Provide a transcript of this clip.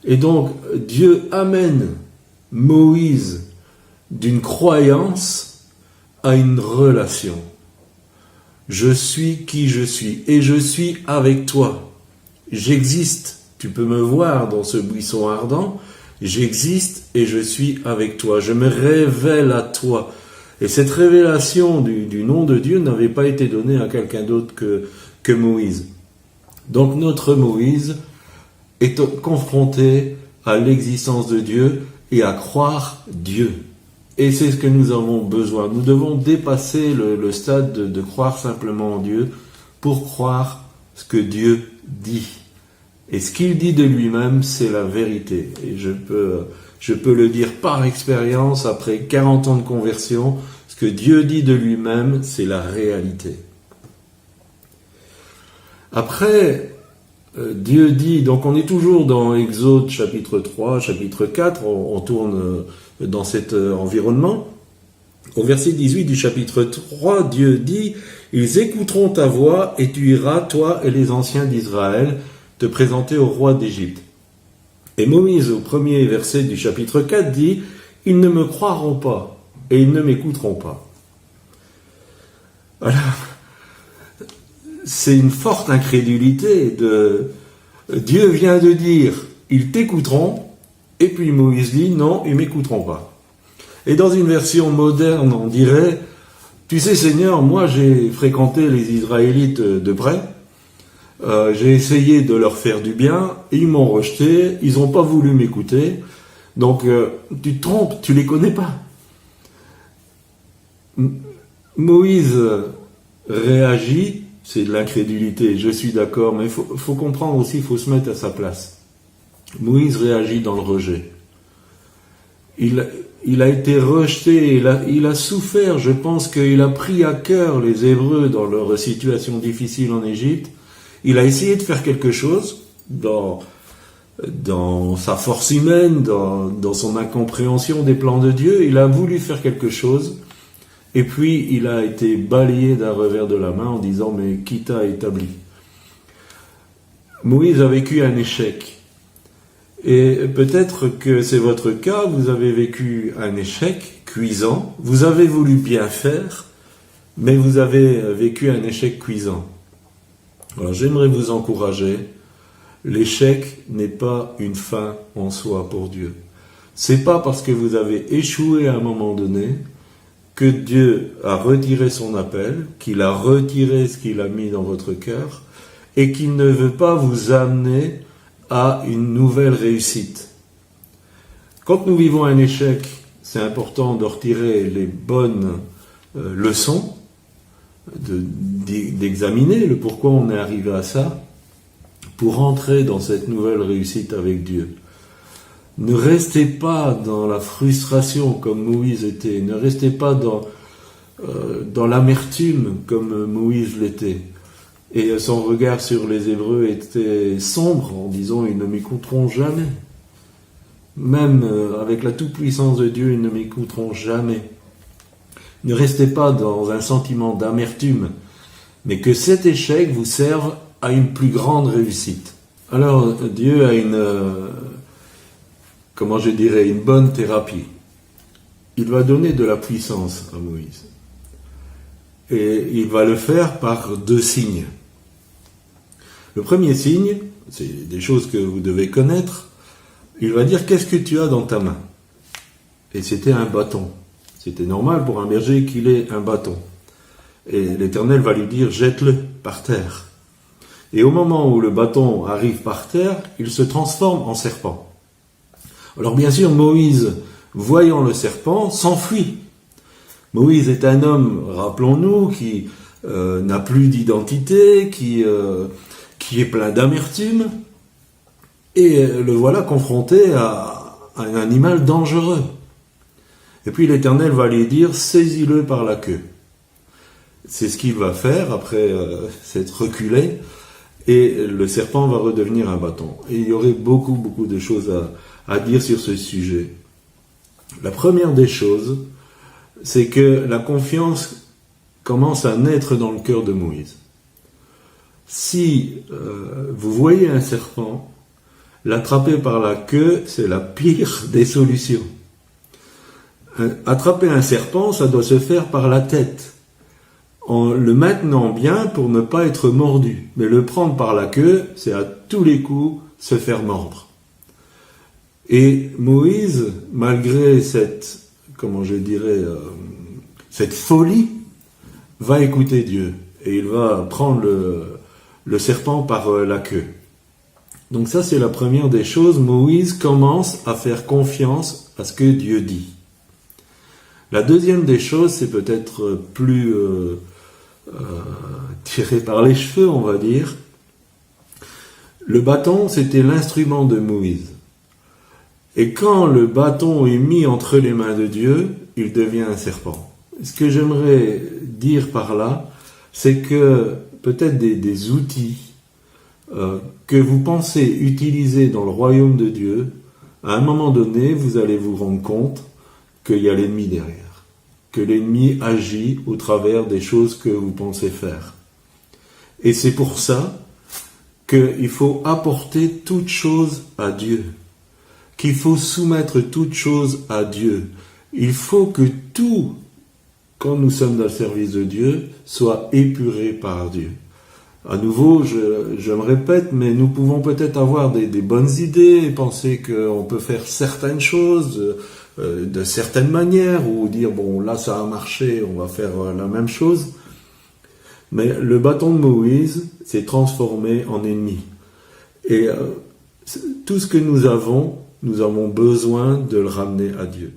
Et donc, Dieu amène Moïse d'une croyance à une relation. Je suis qui je suis, et je suis avec toi. J'existe, tu peux me voir dans ce buisson ardent, j'existe et je suis avec toi, je me révèle à toi. Et cette révélation du nom de Dieu n'avait pas été donnée à quelqu'un d'autre que Moïse. Donc notre Moïse est confronté à l'existence de Dieu et à croire Dieu. Et c'est ce que nous avons besoin. Nous devons dépasser le stade de croire simplement en Dieu pour croire ce que Dieu dit. Et ce qu'il dit de lui-même, c'est la vérité. Et je peux le dire par expérience, après 40 ans de conversion, ce que Dieu dit de lui-même, c'est la réalité. Après, Dieu dit, donc on est toujours dans Exode chapitre 3, chapitre 4, on tourne dans cet environnement. Au verset 18 du chapitre 3, Dieu dit, « Ils écouteront ta voix et tu iras, toi et les anciens d'Israël, te présenter au roi d'Égypte. » Et Moïse, au premier verset du chapitre 4, dit, « Ils ne me croiront pas et ils ne m'écouteront pas. » Voilà. C'est une forte incrédulité de Dieu vient de dire ils t'écouteront et puis Moïse dit non, ils m'écouteront pas. Et dans une version moderne, on dirait tu sais Seigneur, moi j'ai fréquenté les Israélites de près, j'ai essayé de leur faire du bien, ils m'ont rejeté, ils n'ont pas voulu m'écouter, donc tu te trompes, tu les connais pas. Moïse réagit. C'est de l'incrédulité, je suis d'accord, mais il faut comprendre aussi, il faut se mettre à sa place. Moïse réagit dans le rejet. Il a été rejeté, il a souffert, je pense qu'il a pris à cœur les Hébreux dans leur situation difficile en Égypte. Il a essayé de faire quelque chose dans sa force humaine, dans son incompréhension des plans de Dieu. Il a voulu faire quelque chose. Et puis, il a été balayé d'un revers de la main en disant « Mais qui t'a établi ?» Moïse a vécu un échec. Et peut-être que c'est votre cas, vous avez vécu un échec cuisant, vous avez voulu bien faire, mais vous avez vécu un échec cuisant. Alors j'aimerais vous encourager, l'échec n'est pas une fin en soi pour Dieu. C'est pas parce que vous avez échoué à un moment donné que Dieu a retiré son appel, qu'il a retiré ce qu'il a mis dans votre cœur, et qu'il ne veut pas vous amener à une nouvelle réussite. Quand nous vivons un échec, c'est important de retirer les bonnes leçons, d'examiner le pourquoi on est arrivé à ça, pour entrer dans cette nouvelle réussite avec Dieu. Ne restez pas dans la frustration comme Moïse était. Ne restez pas dans l'amertume comme Moïse l'était. Et son regard sur les Hébreux était sombre en disant « Ils ne m'écouteront jamais. Même avec la toute-puissance de Dieu, ils ne m'écouteront jamais. » Ne restez pas dans un sentiment d'amertume, mais que cet échec vous serve à une plus grande réussite. Alors Dieu a une bonne thérapie. Il va donner de la puissance à Moïse. Et il va le faire par 2 signes. Le premier signe, c'est des choses que vous devez connaître, il va dire « Qu'est-ce que tu as dans ta main ?» Et c'était un bâton. C'était normal pour un berger qu'il ait un bâton. Et l'Éternel va lui dire « Jette-le par terre ». Et au moment où le bâton arrive par terre, il se transforme en serpent. Alors bien sûr, Moïse, voyant le serpent, s'enfuit. Moïse est un homme, rappelons-nous, qui n'a plus d'identité, qui est plein d'amertume, et le voilà confronté à un animal dangereux. Et puis l'Éternel va lui dire « Saisis-le par la queue ». C'est ce qu'il va faire après s'être reculé, et le serpent va redevenir un bâton. Et il y aurait beaucoup de choses à dire sur ce sujet. La première des choses, c'est que la confiance commence à naître dans le cœur de Moïse. Si vous voyez un serpent L'attraper par la queue, c'est la pire des solutions. Attraper un serpent, ça doit se faire par la tête, en le maintenant bien pour ne pas être mordu. Mais le prendre par la queue, c'est à tous les coups se faire mordre. Et Moïse, malgré cette, cette folie, va écouter Dieu. Et il va prendre le serpent par la queue. Donc ça, c'est la première des choses. Moïse commence à faire confiance à ce que Dieu dit. La deuxième des choses, c'est peut-être plus tiré par les cheveux, on va dire. Le bâton, c'était l'instrument de Moïse. Et quand le bâton est mis entre les mains de Dieu, il devient un serpent. Ce que j'aimerais dire par là, c'est que peut-être des outils que vous pensez utiliser dans le royaume de Dieu, à un moment donné, vous allez vous rendre compte qu'il y a l'ennemi derrière, que l'ennemi agit au travers des choses que vous pensez faire. Et c'est pour ça qu'il faut apporter toute chose à Dieu, qu'il faut soumettre toute chose à Dieu. Il faut que tout, quand nous sommes dans le service de Dieu, soit épuré par Dieu. À nouveau, je me répète, mais nous pouvons peut-être avoir des bonnes idées et penser qu'on peut faire certaines choses de certaines manières, ou dire, bon, là ça a marché, on va faire la même chose. Mais le bâton de Moïse s'est transformé en ennemi. Et tout ce que nous avons besoin de le ramener à Dieu.